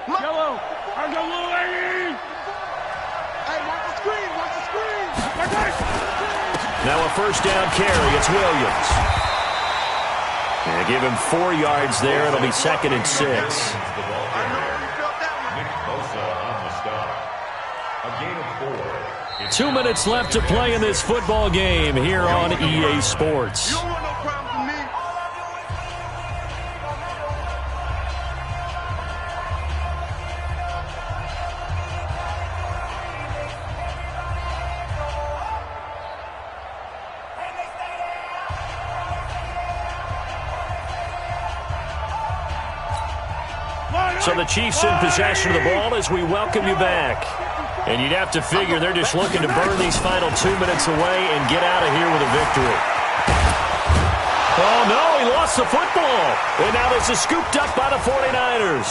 Yellow. I got little lady. Hey, watch the screen. Watch the screen. Now a first down carry. It's Williams. And give him 4 yards there. It'll be 2nd and 6. 2 minutes left to play in this football game here on EA Sports. So the Chiefs in possession of the ball as we welcome you back. And you'd have to figure they're just looking to burn these final 2 minutes away and get out of here with a victory. Oh, no, he lost the football. And now this is scooped up by the 49ers.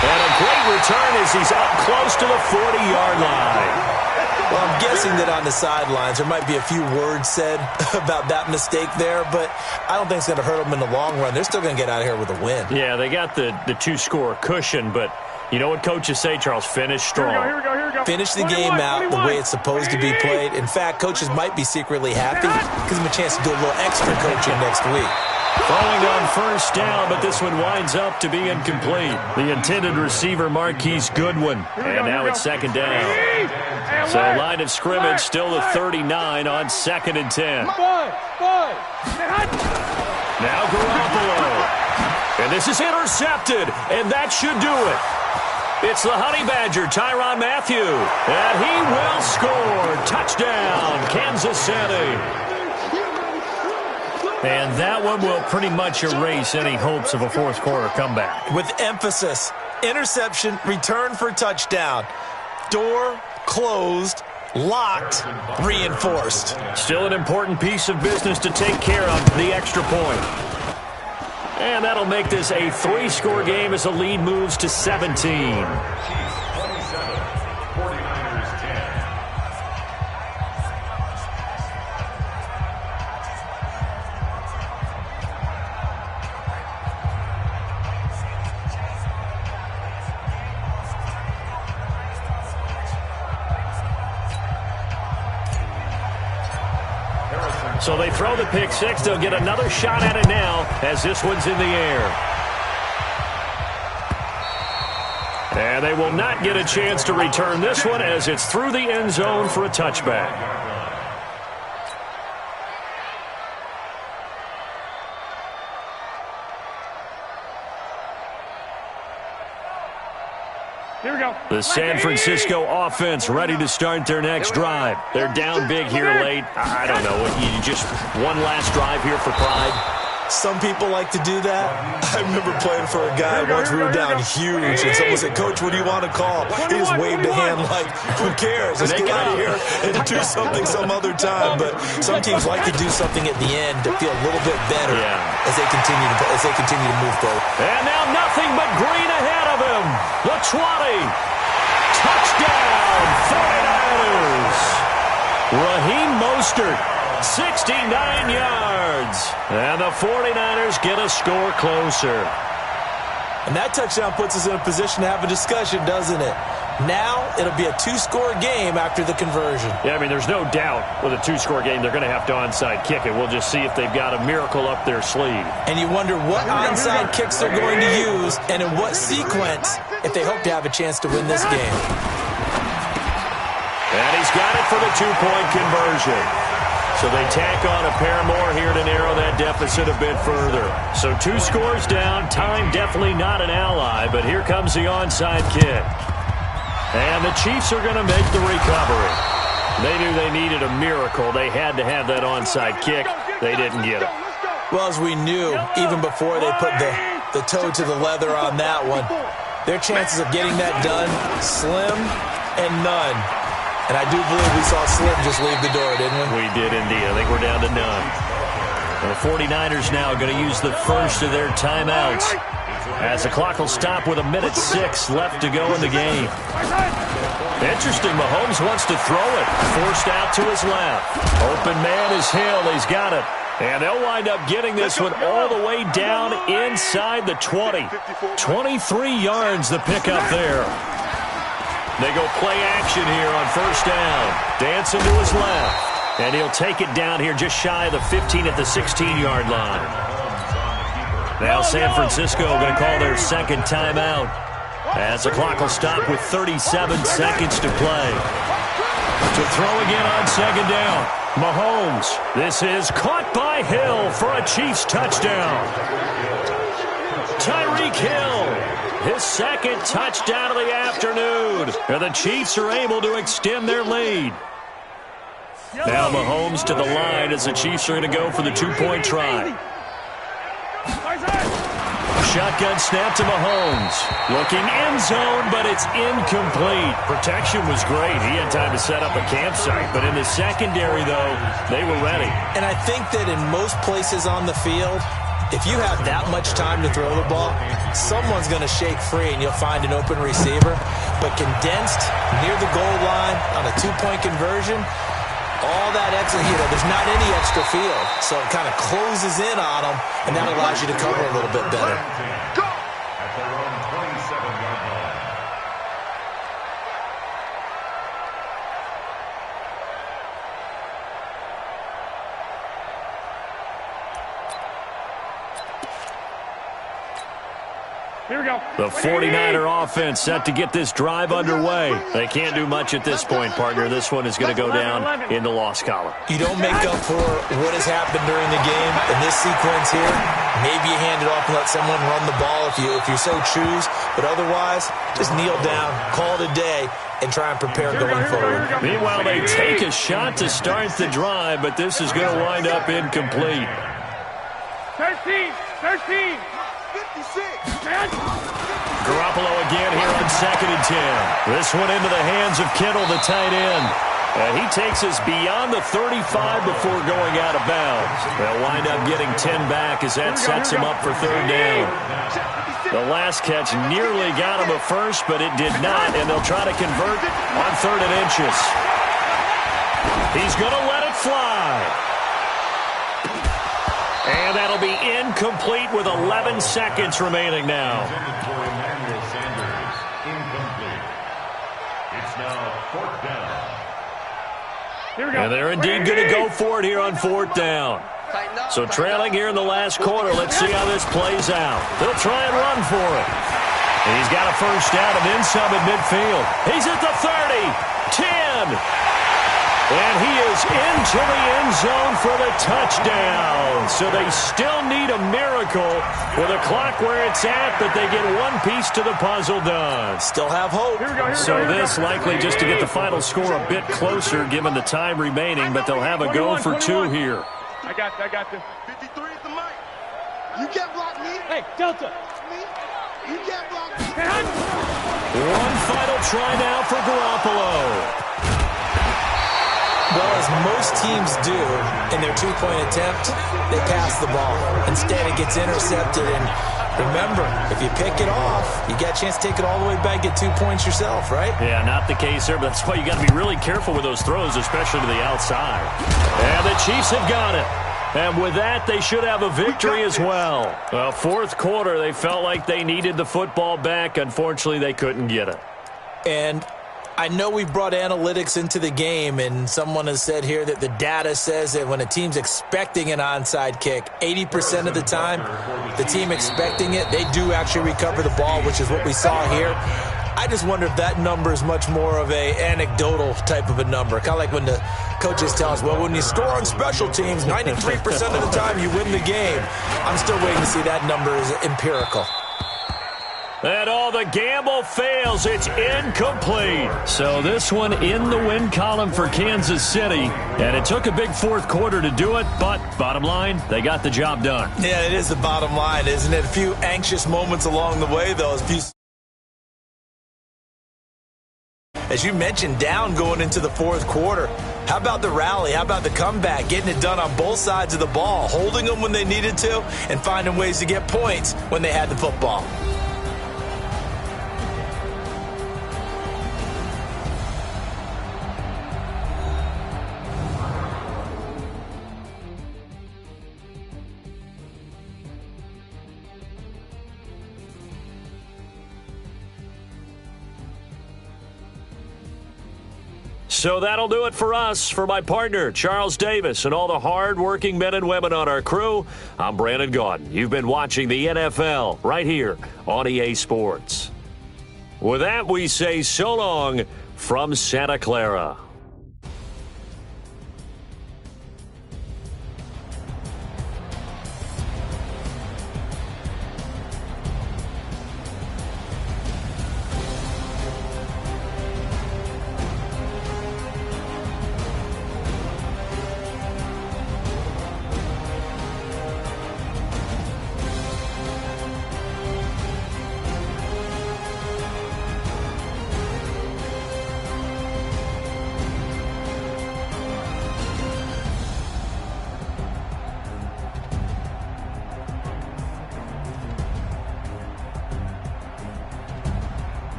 And a great return as he's up close to the 40-yard line. Well, I'm guessing that on the sidelines there might be a few words said about that mistake there, but I don't think it's going to hurt them in the long run. They're still going to get out of here with a win. Yeah, they got the 2-score cushion, but you know what coaches say, Charles? Finish strong. Here we go. Finish the game out the way it's supposed to be played. In fact, coaches might be secretly happy. Gives them a chance to do a little extra coaching next week. Throwing on first down, but this one winds up to be incomplete. The intended receiver, Marquise Goodwin. And now it's 2nd down. So line of scrimmage still the 39 on 2nd and 10. Now Garoppolo. And this is intercepted, and that should do it. It's the Honey Badger, Tyrann Mathieu. And he will score. Touchdown, Kansas City. And that one will pretty much erase any hopes of a fourth-quarter comeback. With emphasis, interception, return for touchdown. Door closed, locked, reinforced. Still an important piece of business to take care of, the extra point. And that'll make this a 3-score game as the lead moves to 17. So they throw the pick six. They'll get another shot at it now as this one's in the air. And they will not get a chance to return this one as it's through the end zone for a touchback. Here we go. The San Francisco offense ready to start their next drive. They're down big here late. I don't know. You just one last drive here for pride. Some people like to do that. I remember playing for a guy once. We were down huge, and someone said, "Coach, what do you want to call?" He just waved a hand like, "Who cares? Let's get out of here and do something some other time." But some teams like to do something at the end to feel a little bit better as they continue to move forward. And now nothing but green ahead of him. The 20. Touchdown, 49ers. Raheem Mostert, 69 yards. And the 49ers get a score closer. And that touchdown puts us in a position to have a discussion, doesn't it? Now it'll be a 2-score game after the conversion. Yeah, I mean, there's no doubt with a 2-score game they're going to have to onside kick it. We'll just see if they've got a miracle up their sleeve. And you wonder what onside kicks they're going to use and in what sequence if they hope to have a chance to win this game. And he's got it for the 2-point conversion. So they tack on a pair more here to narrow that deficit a bit further. So 2 scores down. Time definitely not an ally, but here comes the onside kick. And the Chiefs are going to make the recovery. They knew they needed a miracle. They had to have that onside kick. They didn't get it. Well, as we knew, even before they put the toe to the leather on that one, their chances of getting that done, slim and none. And I do believe we saw Slim just leave the door, didn't we? We did indeed. I think we're down to none. And the 49ers now are going to use the first of their timeouts as the clock will stop with 1:06 left to go in the game. Interesting. Mahomes wants to throw it. Forced out to his left. Open man is Hill. He's got it. And they'll wind up getting this one all the way down inside the 20. 23 yards the pickup there. They go play action here on first down. Dancing to his left. And he'll take it down here just shy of the 15 at the 16-yard line. Now San Francisco going to call their second timeout as the clock will stop with 37 seconds to play. To throw again on second down. Mahomes. This is caught by Hill for a Chiefs touchdown. Tyreek Hill, his second touchdown of the afternoon. And the Chiefs are able to extend their lead. Now Mahomes to the line as the Chiefs are going to go for the two-point try. Shotgun snap to Mahomes. Looking end zone, but it's incomplete. Protection was great. He had time to set up a campsite. But in the secondary, though, they were ready. And I think that in most places on the field, if you have that much time to throw the ball, someone's going to shake free and you'll find an open receiver. But condensed near the goal line on a two-point conversion, all that extra, there's not any extra field. So it kind of closes in on them, and that allows you to cover a little bit better. Go! At their own 27-yard line. Here we go. The 49er offense set to get this drive underway. They can't do much at this point, partner. This one is going to go down in the loss column. You don't make up for what has happened during the game. In this sequence here, maybe you hand it off and let someone run the ball if you so choose. But otherwise, just kneel down, call it a day, and try and prepare going forward. Meanwhile, they take a shot to start the drive, but this is going to wind up incomplete. 13. 56. Garoppolo again here on 2nd and 10. This one into the hands of Kittle, the tight end. And he takes us beyond the 35 before going out of bounds. They'll wind up getting 10 back as that sets him up for third down. The last catch nearly got him a first, but it did not, and they'll try to convert on 3rd and inches. He's going to let it fly. And that'll be incomplete with 11 seconds remaining now. It's now 4th down. Here we go. And they're indeed going to go for it here on 4th down. So trailing here in the last quarter, let's see how this plays out. They'll try and run for it. And he's got a first down and then some at midfield. He's at the 30, 10. And he is into the end zone for the touchdown. So they still need a miracle with the clock where it's at, but they get one piece to the puzzle done. Still have hope. So this likely just to get the final score a bit closer given the time remaining, but they'll have a go for 2 here. I got this. 53 is the mic. You can't block me. Hey, Delta. Me. You can't block me. One final try now for Garoppolo. Well, as most teams do in their two-point attempt, they pass the ball. Instead, it gets intercepted. And remember, if you pick it off, you got a chance to take it all the way back, get 2 points yourself, right? Yeah, not the case there, but that's why you got to be really careful with those throws, especially to the outside. And the Chiefs have got it. And with that, they should have a victory as well. Well, 4th quarter, they felt like they needed the football back. Unfortunately, they couldn't get it. And I know we've brought analytics into the game, and someone has said here that the data says that when a team's expecting an onside kick, 80% of the time, the team expecting it, they do actually recover the ball, which is what we saw here. I just wonder if that number is much more of a anecdotal type of a number. Kind of like when the coaches tell us, well, when you score on special teams, 93% of the time you win the game. I'm still waiting to see that number is empirical. And all the gamble fails. It's incomplete. So this one in the win column for Kansas City. And it took a big 4th quarter to do it, but bottom line, they got the job done. Yeah, it is the bottom line, isn't it? A few anxious moments along the way, though. As you mentioned, down going into the 4th quarter. How about the rally? How about the comeback? Getting it done on both sides of the ball, holding them when they needed to, and finding ways to get points when they had the football. So that'll do it for us. For my partner, Charles Davis, and all the hard-working men and women on our crew, I'm Brandon Gaudin. You've been watching the NFL right here on EA Sports. With that, we say so long from Santa Clara.